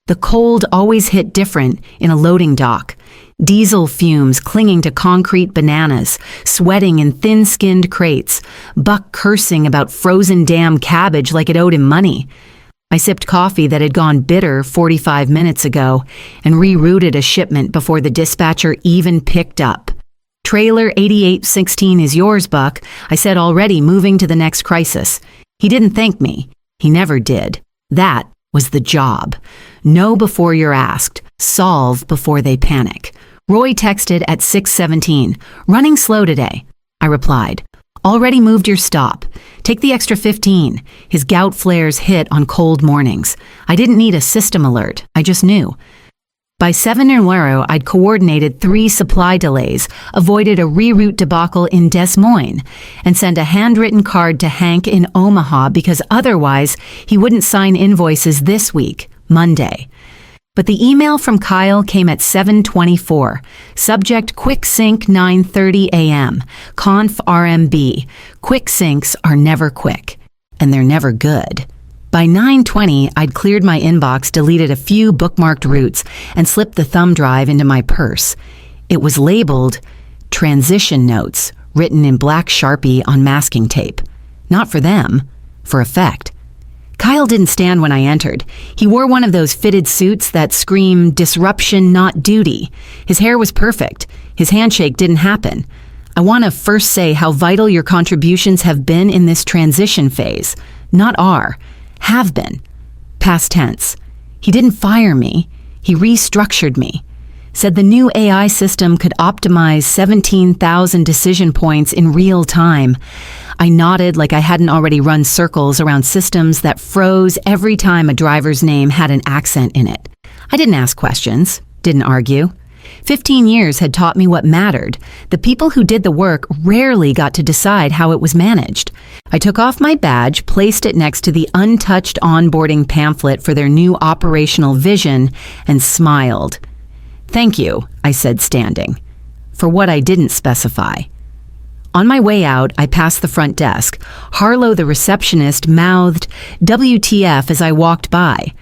The cold always hit different in a loading dock. Diesel fumes clinging to concrete bananas, sweating in thin-skinned crates, Buck cursing about frozen damn cabbage like it owed him money. I sipped coffee that had gone bitter 45 minutes ago and rerouted a shipment before the dispatcher even picked up. "Trailer 8816 is yours, Buck," I said, already moving to the next crisis. He didn't thank me. He never did. That was the job. Know before you're asked. Solve before they panic. Roy texted at 6:17, "Running slow today." I replied, "Already moved your stop. Take the extra 15. His gout flares hit on cold mornings. I didn't need a system alert. I just knew. By 7:00, I'd coordinated 3 supply delays, avoided a reroute debacle in Des Moines, and sent a handwritten card to Hank in Omaha because otherwise he wouldn't sign invoices this week, Monday. But the email from Kyle came at 7:24. Subject: Quick Sync 9:30 a.m. Conf RMB. Quick syncs are never quick, and they're never good. By 9:20, I'd cleared my inbox, deleted a few bookmarked routes, and slipped the thumb drive into my purse. It was labeled Transition Notes, written in black Sharpie on masking tape. Not for them, for effect. Kyle didn't stand when I entered. He wore one of those fitted suits that scream disruption, not duty. His hair was perfect. His handshake didn't happen. "I want to first say how vital your contributions have been in this transition phase. Not are. Have been. Past tense. He didn't fire me. He restructured me. Said the new AI system could optimize 17,000 decision points in real time. I nodded like I hadn't already run circles around systems that froze every time a driver's name had an accent in it. I didn't ask questions, didn't argue. 15 years had taught me what mattered. The people who did the work rarely got to decide how it was managed. I took off my badge, placed it next to the untouched onboarding pamphlet for their new operational vision, and smiled. "Thank you," I said, standing, for what I didn't specify. On my way out, I passed the front desk. Harlow, the receptionist, mouthed WTF as I walked by.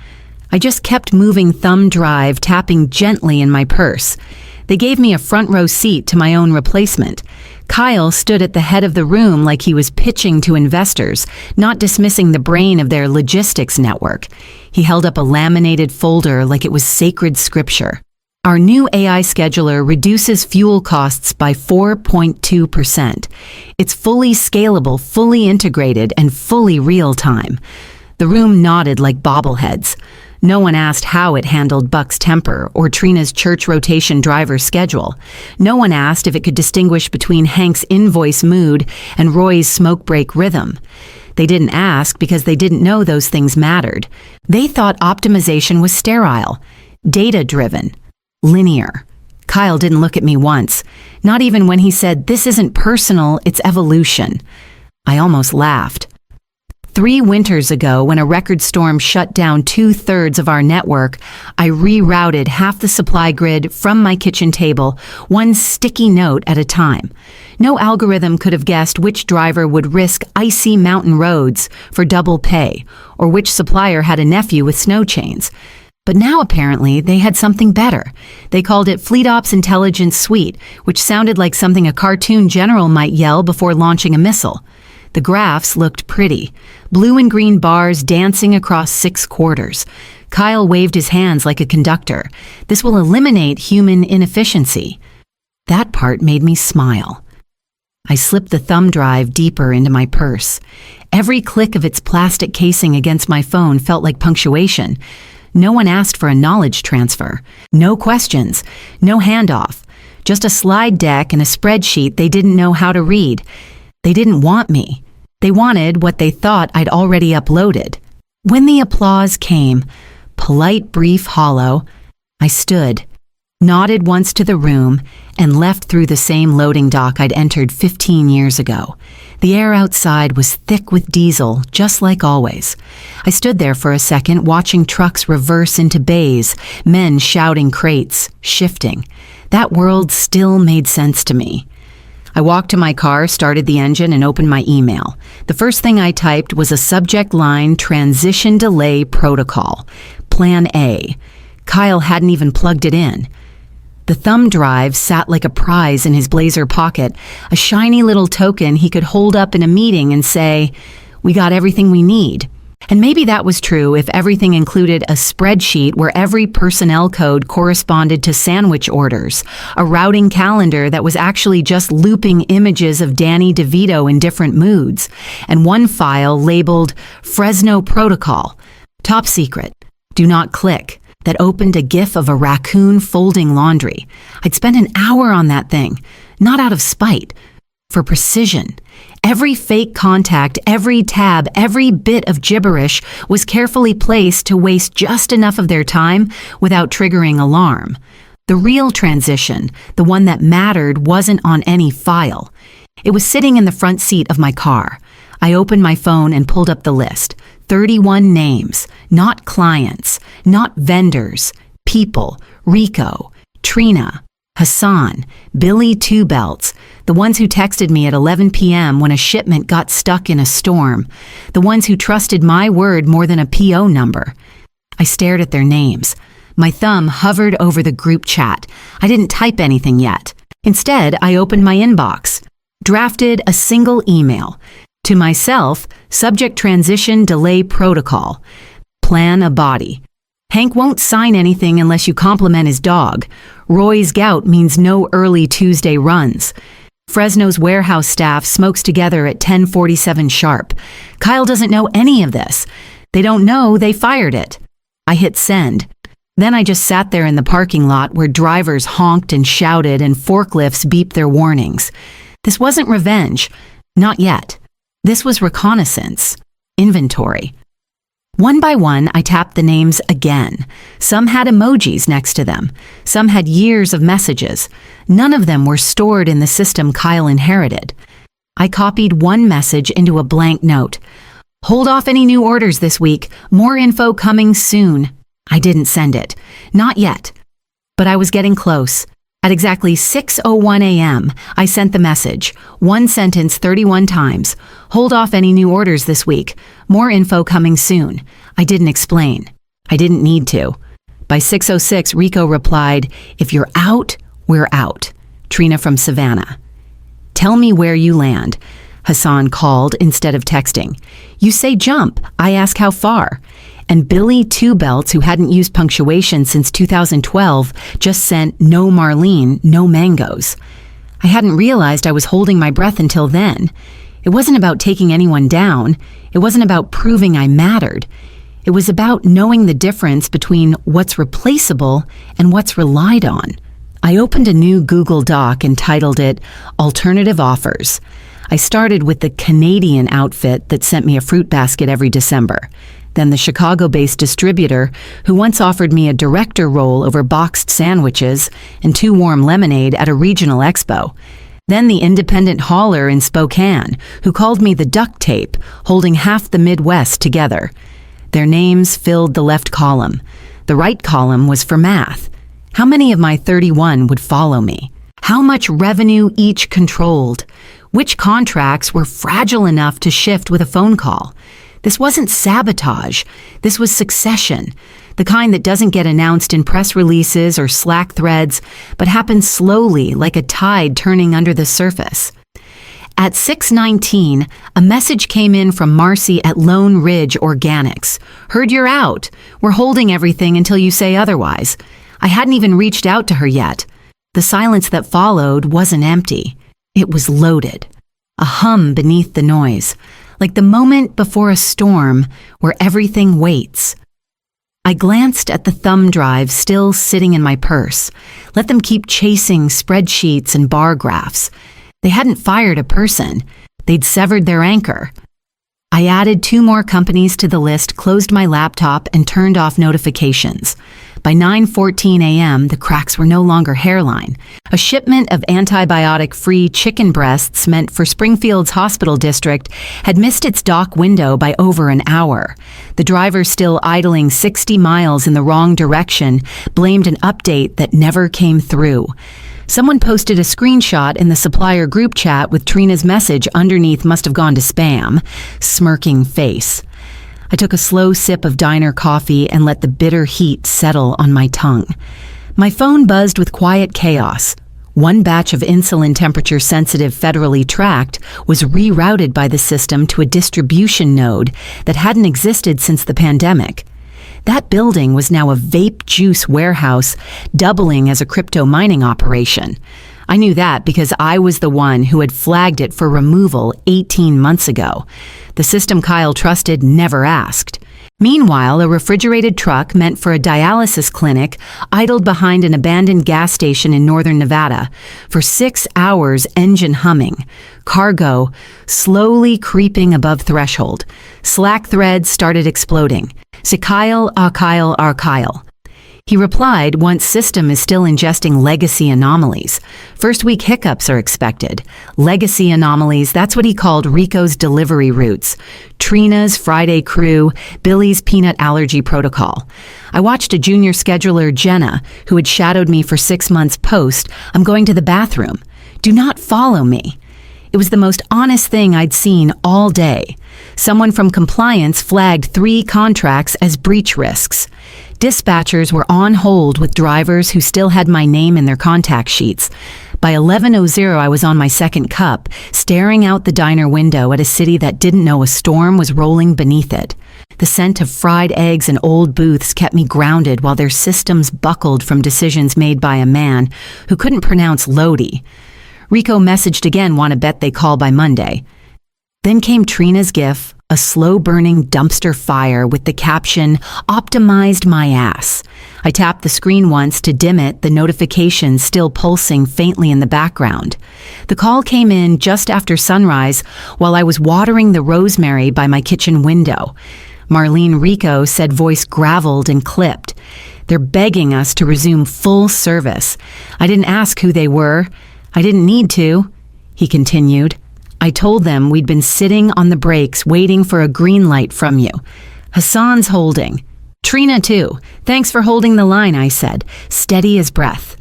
I just kept moving thumb drive, tapping gently in my purse. They gave me a front row seat to my own replacement. Kyle stood at the head of the room like he was pitching to investors, not dismissing the brain of their logistics network. He held up a laminated folder like it was sacred scripture. "Our new AI scheduler reduces fuel costs by 4.2%. It's fully scalable, fully integrated, and fully real-time." The room nodded like bobbleheads. No one asked how it handled Buck's temper or Trina's church rotation driver schedule. No one asked if it could distinguish between Hank's invoice mood and Roy's smoke break rhythm. They didn't ask because they didn't know those things mattered. They thought optimization was sterile, data-driven, linear. Kyle didn't look at me once, not even when he said, "This isn't personal, it's evolution." I almost laughed. 3 winters ago, when a record storm shut down 2/3 of our network, I rerouted half the supply grid from my kitchen table, one sticky note at a time. No algorithm could have guessed which driver would risk icy mountain roads for double pay, or which supplier had a nephew with snow chains. But now apparently they had something better. They called it Fleet Ops Intelligence Suite, which sounded like something a cartoon general might yell before launching a missile. The graphs looked pretty. Blue and green bars dancing across 6 quarters. Kyle waved his hands like a conductor. "This will eliminate human inefficiency." That part made me smile. I slipped the thumb drive deeper into my purse. Every click of its plastic casing against my phone felt like punctuation. No one asked for a knowledge transfer. No questions. No handoff. Just a slide deck and a spreadsheet they didn't know how to read. They didn't want me. They wanted what they thought I'd already uploaded. When the applause came, polite, brief, hollow, I stood, nodded once to the room, and left through the same loading dock I'd entered 15 years ago. The air outside was thick with diesel, just like always. I stood there for a second, watching trucks reverse into bays, men shouting crates, shifting. That world still made sense to me. I walked to my car, started the engine, and opened my email. The first thing I typed was a subject line: Transition Delay Protocol. Plan A. Kyle hadn't even plugged it in. The thumb drive sat like a prize in his blazer pocket, a shiny little token he could hold up in a meeting and say, "We got everything we need." And maybe that was true if everything included a spreadsheet where every personnel code corresponded to sandwich orders, a routing calendar that was actually just looping images of Danny DeVito in different moods, and one file labeled Fresno Protocol, top secret, do not click, that opened a GIF of a raccoon folding laundry. I'd spent an hour on that thing, not out of spite, for precision. Every fake contact, every tab, every bit of gibberish was carefully placed to waste just enough of their time without triggering alarm. The real transition, the one that mattered, wasn't on any file. It was sitting in the front seat of my car. I opened my phone and pulled up the list. 31 names, not clients, not vendors, people, Rico, Trina, Hassan, Billy Two Belts, the ones who texted me at 11 p.m. when a shipment got stuck in a storm, the ones who trusted my word more than a PO number. I stared at their names. My thumb hovered over the group chat. I didn't type anything yet. Instead, I opened my inbox, drafted a single email. To myself, subject transition delay protocol. Plan a body. Hank won't sign anything unless you compliment his dog. Roy's gout means no early Tuesday runs. Fresno's warehouse staff smokes together at 10:47 sharp. Kyle doesn't know any of this. They don't know they fired it. I hit send. Then I just sat there in the parking lot where drivers honked and shouted and forklifts beeped their warnings. This wasn't revenge. Not yet. This was reconnaissance. Inventory. One by one, I tapped the names again. Some had emojis next to them. Some had years of messages. None of them were stored in the system Kyle inherited. I copied one message into a blank note. Hold off any new orders this week. More info coming soon. I didn't send it. Not yet. But I was getting close. At exactly 6:01 a.m., I sent the message. One sentence 31 times. Hold off any new orders this week. More info coming soon. I didn't explain. I didn't need to. By 6:06, Rico replied, "If you're out, we're out." Trina from Savannah. "Tell me where you land," Hassan called instead of texting. "You say jump. I ask how far." And Billy Two Belts, who hadn't used punctuation since 2012, just sent "No Marlene, no mangoes." I hadn't realized I was holding my breath until then. It wasn't about taking anyone down. It wasn't about proving I mattered. It was about knowing the difference between what's replaceable and what's relied on. I opened a new Google Doc and titled it Alternative Offers. I started with the Canadian outfit that sent me a fruit basket every December. Then the Chicago-based distributor who once offered me a director role over boxed sandwiches and 2 warm lemonade at a regional expo. Then the independent hauler in Spokane who called me the duct tape, holding half the Midwest together. Their names filled the left column. The right column was for math. How many of my 31 would follow me? How much revenue each controlled? Which contracts were fragile enough to shift with a phone call? This wasn't sabotage. This was succession, the kind that doesn't get announced in press releases or Slack threads, but happens slowly like a tide turning under the surface. At 6:19, a message came in from Marcy at Lone Ridge Organics. "Heard you're out. We're holding everything until you say otherwise." I hadn't even reached out to her yet. The silence that followed wasn't empty. It was loaded. A hum beneath the noise. Like the moment before a storm where everything waits. I glanced at the thumb drive still sitting in my purse. Let them keep chasing spreadsheets and bar graphs. They hadn't fired a person. They'd severed their anchor. I added 2 more companies to the list, closed my laptop, and turned off notifications. By 9:14 a.m., the cracks were no longer hairline. A shipment of antibiotic-free chicken breasts meant for Springfield's hospital district had missed its dock window by over an hour. The driver, still idling 60 miles in the wrong direction, blamed an update that never came through. Someone posted a screenshot in the supplier group chat with Trina's message underneath must have gone to spam. Smirking face. I took a slow sip of diner coffee and let the bitter heat settle on my tongue. My phone buzzed with quiet chaos. One batch of insulin temperature-sensitive federally tracked was rerouted by the system to a distribution node that hadn't existed since the pandemic. That building was now a vape juice warehouse, doubling as a crypto mining operation. I knew that because I was the one who had flagged it for removal 18 months ago. The system Kyle trusted never asked. Meanwhile, a refrigerated truck meant for a dialysis clinic idled behind an abandoned gas station in northern Nevada. For 6 hours, engine humming. Cargo slowly creeping above threshold. Slack threads started exploding. "C'est Kyle, our Kyle." He replied, once system is still ingesting legacy anomalies. First week hiccups are expected. Legacy anomalies, that's what he called Rico's delivery routes. Trina's Friday crew, Billy's peanut allergy protocol. I watched a junior scheduler, Jenna, who had shadowed me for 6 months post, "I'm going to the bathroom. Do not follow me." It was the most honest thing I'd seen all day. Someone from compliance flagged 3 contracts as breach risks. Dispatchers were on hold with drivers who still had my name in their contact sheets. By 11:00, I was on my second cup, staring out the diner window at a city that didn't know a storm was rolling beneath it. The scent of fried eggs and old booths kept me grounded while their systems buckled from decisions made by a man who couldn't pronounce Lodi. Rico messaged again, "Want to bet they call by Monday." Then came Trina's GIF, a slow-burning dumpster fire with the caption, "Optimized my ass." I tapped the screen once to dim it, the notifications still pulsing faintly in the background. The call came in just after sunrise while I was watering the rosemary by my kitchen window. Marlene Rico said, voice graveled and clipped. "They're begging us to resume full service. I didn't ask who they were. I didn't need to," he continued. "I told them we'd been sitting on the brakes waiting for a green light from you. Hassan's holding. Trina too. Thanks for holding the line," I said, steady as breath.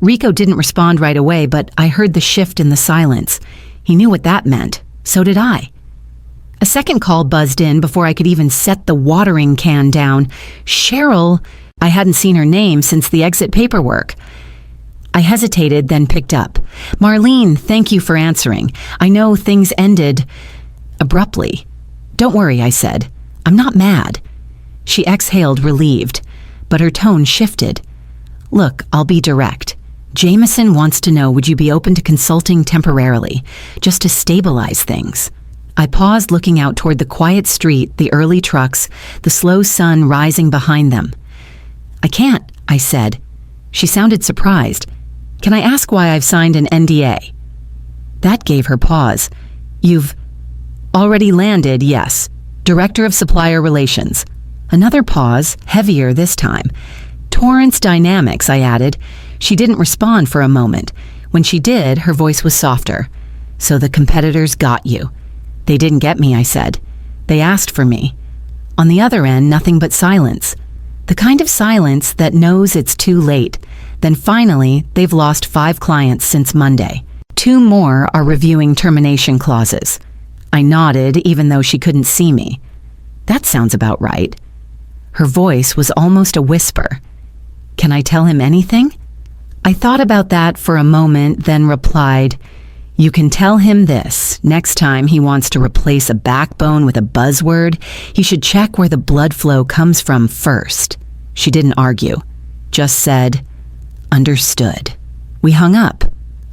Rico didn't respond right away, but I heard the shift in the silence. He knew what that meant. So did I. A second call buzzed in before I could even set the watering can down. Cheryl. I hadn't seen her name since the exit paperwork. I hesitated, then picked up. "Marlene, thank you for answering. I know things ended abruptly." "Don't worry," I said. "I'm not mad." She exhaled, relieved, but her tone shifted. "Look, I'll be direct. Jameson wants to know, would you be open to consulting temporarily, just to stabilize things?" I paused, looking out toward the quiet street, the early trucks, the slow sun rising behind them. "I can't," I said. She sounded surprised. "Can I ask why I've signed an NDA?" That gave her pause. "You've already landed, yes. Director of Supplier Relations." Another pause, heavier this time. "Torrance Dynamics," I added. She didn't respond for a moment. When she did, her voice was softer. "So the competitors got you." "They didn't get me," I said. "They asked for me." On the other end, nothing but silence. The kind of silence that knows it's too late. Then finally, they've lost 5 clients since Monday. 2 more are reviewing termination clauses. I nodded, even though she couldn't see me. That sounds about right. Her voice was almost a whisper. "Can I tell him anything?" I thought about that for a moment, then replied, "You can tell him this. Next time he wants to replace a backbone with a buzzword, he should check where the blood flow comes from first." She didn't argue, just said, "Understood." We hung up.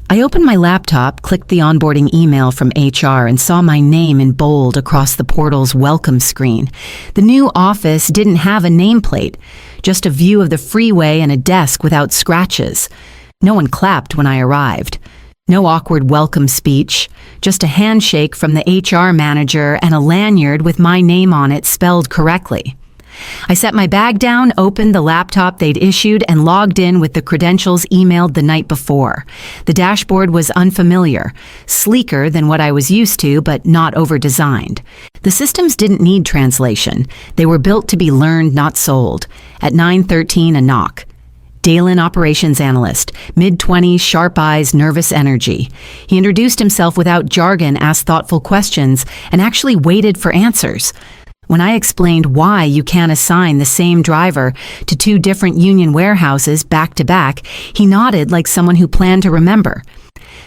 I opened my laptop, clicked the onboarding email from HR, and saw my name in bold across the portal's welcome screen. The new office didn't have a nameplate, just a view of the freeway and a desk without scratches. No one clapped when I arrived. No awkward welcome speech, just a handshake from the HR manager and a lanyard with my name on it spelled correctly. I set my bag down, opened the laptop they'd issued, and logged in with the credentials emailed the night before. The dashboard was unfamiliar, sleeker than what I was used to, but not over-designed. The systems didn't need translation. They were built to be learned, not sold. At 9:13, a knock. Dalen operations analyst, mid-20s, sharp eyes, nervous energy. He introduced himself without jargon, asked thoughtful questions, and actually waited for answers. When I explained why you can't assign the same driver to two different union warehouses back to back, he nodded like someone who planned to remember.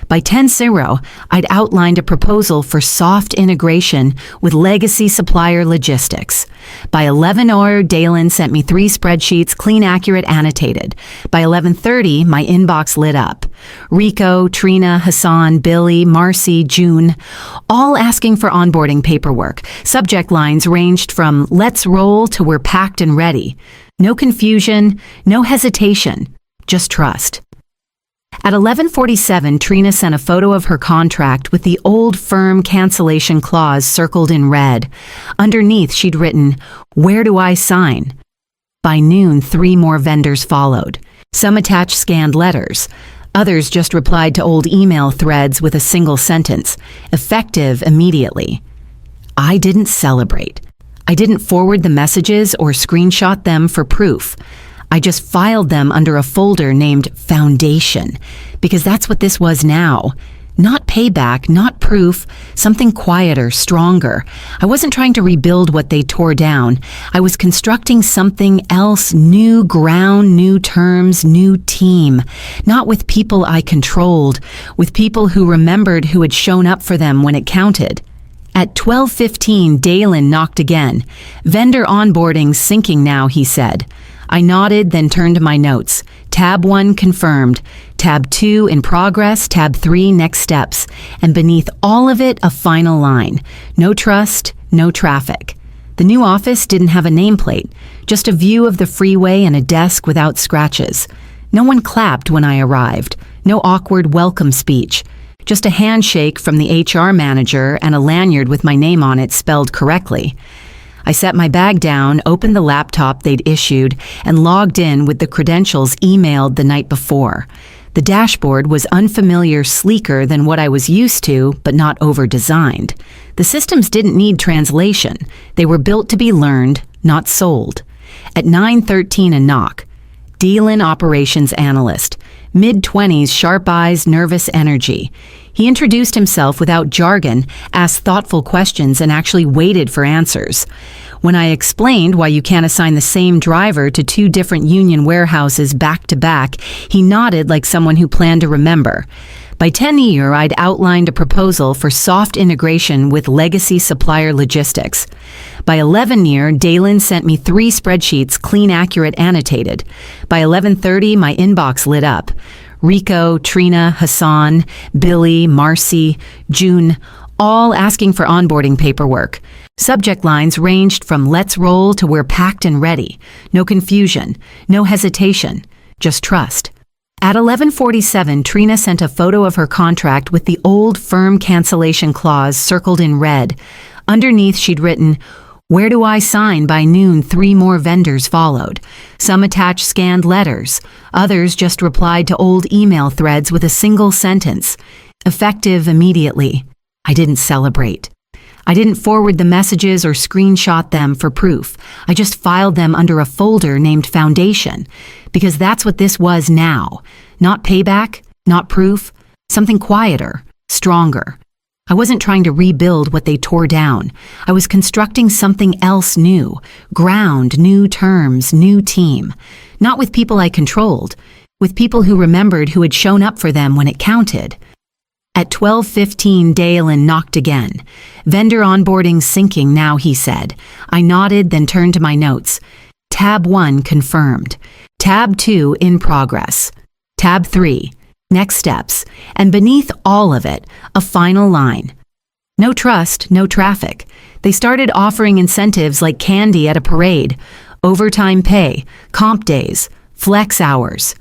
By 10-0, I'd outlined a proposal for soft integration with legacy supplier logistics. By 11:00, Dalen sent me 3 spreadsheets, clean, accurate, annotated. By 11:30, my inbox lit up. Rico, Trina, Hassan, Billy, Marcy, June, all asking for onboarding paperwork. Subject lines ranged from "Let's roll" to "We're packed and ready." No confusion, no hesitation, just trust. At 11:47, Trina sent a photo of her contract with the old firm cancellation clause circled in red. Underneath, she'd written, "Where do I sign?" By noon, 3 more vendors followed. Some attached scanned letters. Others just replied to old email threads with a single sentence, effective immediately. I didn't celebrate. I didn't forward the messages or screenshot them for proof. I just filed them under a folder named Foundation, because that's what this was now. Not payback, not proof, something quieter, stronger. I wasn't trying to rebuild what they tore down. I was constructing something else, new ground, new terms, new team. Not with people I controlled, with people who remembered who had shown up for them when it counted. At 12:15, Dalen knocked again. "Vendor onboarding syncing now," he said. I nodded, then turned to my notes. Tab 1 confirmed, Tab 2 in progress, Tab 3 next steps, and beneath all of it a final line. No trust, no traffic. The new office didn't have a nameplate, just a view of the freeway and a desk without scratches. No one clapped when I arrived, no awkward welcome speech. Just a handshake from the HR manager and a lanyard with my name on it spelled correctly. I set my bag down, opened the laptop they'd issued, and logged in with the credentials emailed the night before. The dashboard was unfamiliar, sleeker than what I was used to, but not over-designed. The systems didn't need translation. They were built to be learned, not sold. At 9:13, a knock. Dalen operations analyst. Mid-20s, sharp eyes, nervous energy. He introduced himself without jargon, asked thoughtful questions, and actually waited for answers. When I explained why you can't assign the same driver to two different union warehouses back to back, he nodded like someone who planned to remember. By 10-year, I'd outlined a proposal for soft integration with legacy supplier logistics. By 11-year, Dalen sent me 3 spreadsheets, clean, accurate, annotated. By 11:30, my inbox lit up. Rico, Trina, Hassan, Billy, Marcy, June, all asking for onboarding paperwork. Subject lines ranged from "Let's roll" to "We're packed and ready." No confusion, no hesitation, just trust. At 11:47, Trina sent a photo of her contract with the old firm cancellation clause circled in red. Underneath, she'd written, "Where do I sign?" By noon, 3 more vendors followed. Some attached scanned letters. Others just replied to old email threads with a single sentence. Effective immediately. I didn't celebrate. I didn't forward the messages or screenshot them for proof. I just filed them under a folder named Foundation, because that's what this was now. Not payback, not proof, something quieter, stronger. I wasn't trying to rebuild what they tore down. I was constructing something else new. Ground, new terms, new team. Not with people I controlled, with people who remembered who had shown up for them when it counted. At 12:15, Dalen knocked again. Vendor onboarding syncing now, he said. I nodded, then turned to my notes. Tab 1 confirmed. Tab 2 in progress. Tab 3 next steps, and beneath all of it, a final line. No trust, no traffic. They started offering incentives like candy at a parade, overtime pay, comp days, flex hours.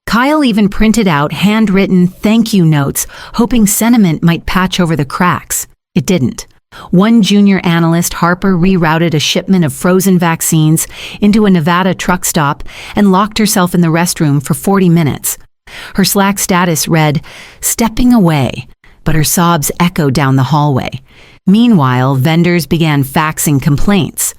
Kyle even printed out handwritten thank you notes, hoping sentiment might patch over the cracks. It didn't. One junior analyst, Harper, rerouted a shipment of frozen vaccines into a Nevada truck stop and locked herself in the restroom for 40 minutes. Her Slack status read, "Stepping away," but her sobs echoed down the hallway. Meanwhile, vendors began faxing complaints.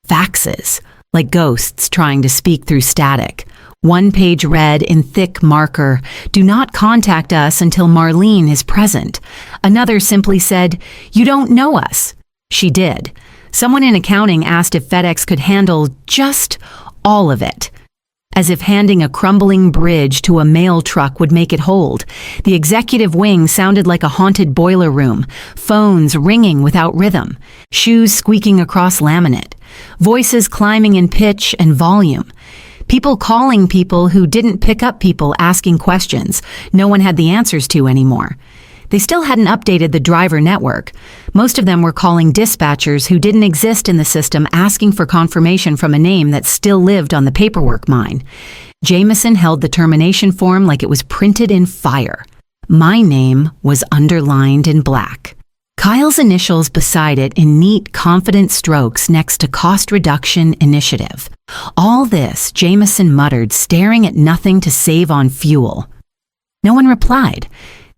Faxes, like ghosts trying to speak through static. One page read in thick marker, "Do not contact us until Marlene is present." Another simply said, "You don't know us." She did. Someone in accounting asked if FedEx could handle just all of it. As if handing a crumbling bridge to a mail truck would make it hold. The executive wing sounded like a haunted boiler room, phones ringing without rhythm, shoes squeaking across laminate, voices climbing in pitch and volume. People calling people who didn't pick up, people asking questions no one had the answers to anymore. They still hadn't updated the driver network. Most of them were calling dispatchers who didn't exist in the system, asking for confirmation from a name that still lived on the paperwork mine. Jameson held the termination form like it was printed in fire. My name was underlined in black. Kyle's initials beside it in neat, confident strokes next to Cost Reduction Initiative. All this, Jameson muttered, staring at nothing to save on fuel. No one replied.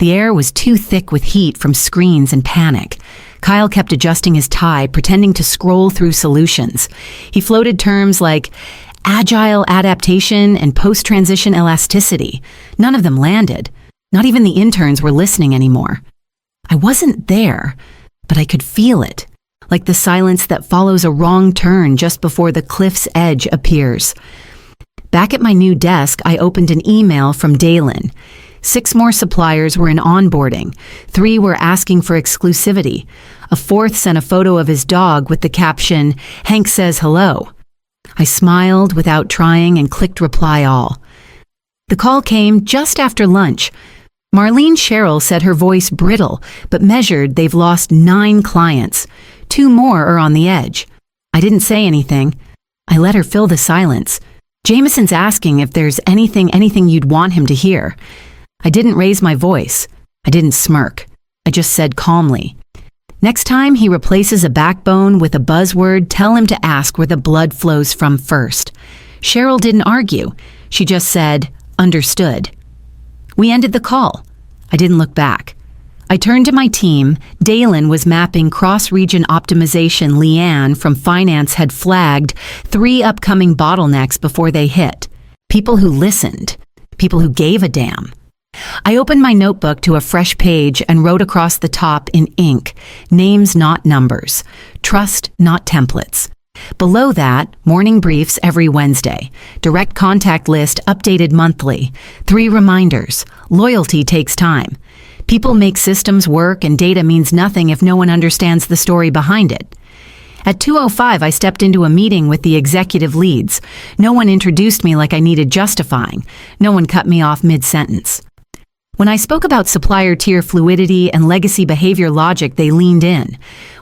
The air was too thick with heat from screens and panic. Kyle kept adjusting his tie, pretending to scroll through solutions. He floated terms like agile adaptation and post-transition elasticity. None of them landed. Not even the interns were listening anymore. I wasn't there, but I could feel it, like the silence that follows a wrong turn just before the cliff's edge appears. Back at my new desk, I opened an email from Dalen. 6 more suppliers were in onboarding. 3 were asking for exclusivity. A 4th sent a photo of his dog with the caption, "Hank says hello." I smiled without trying and clicked reply all. The call came just after lunch. Marlene Sherrill said, her voice brittle, but measured they've lost 9 clients. 2 more are on the edge. I didn't say anything. I let her fill the silence. Jameson's asking if there's anything you'd want him to hear. I didn't raise my voice. I didn't smirk. I just said calmly, "Next time he replaces a backbone with a buzzword, tell him to ask where the blood flows from first." Cheryl didn't argue. She just said, "Understood." We ended the call. I didn't look back. I turned to my team. Dalen was mapping cross-region optimization. Leanne from finance had flagged 3 upcoming bottlenecks before they hit. People who listened. People who gave a damn. I opened my notebook to a fresh page and wrote across the top in ink, names not numbers, trust not templates. Below that, morning briefs every Wednesday, direct contact list updated monthly, 3 reminders, loyalty takes time. People make systems work and data means nothing if no one understands the story behind it. At 2:05, I stepped into a meeting with the executive leads. No one introduced me like I needed justifying. No one cut me off mid-sentence. When I spoke about supplier tier fluidity and legacy behavior logic, they leaned in.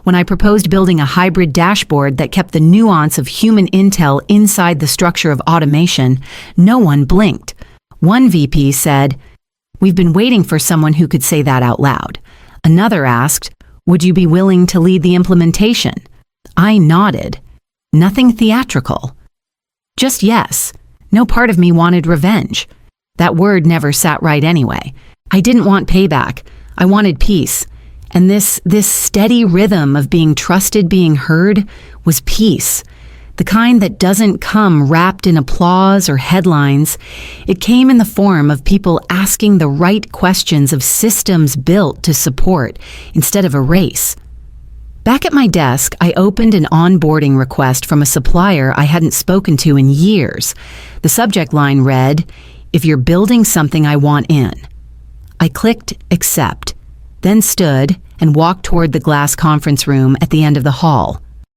When I proposed building a hybrid dashboard that kept the nuance of human intel inside the structure of automation, no one blinked. One VP said, "We've been waiting for someone who could say that out loud." Another asked, "Would you be willing to lead the implementation?" I nodded. Nothing theatrical. Just yes. No part of me wanted revenge. That word never sat right anyway. I didn't want payback. I wanted peace. And this steady rhythm of being trusted, being heard, was peace. The kind that doesn't come wrapped in applause or headlines. It came in the form of people asking the right questions of systems built to support instead of erase. Back at my desk, I opened an onboarding request from a supplier I hadn't spoken to in years. The subject line read, "If you're building something I want in." I clicked accept, then stood and walked toward the glass conference room at the end of the hall.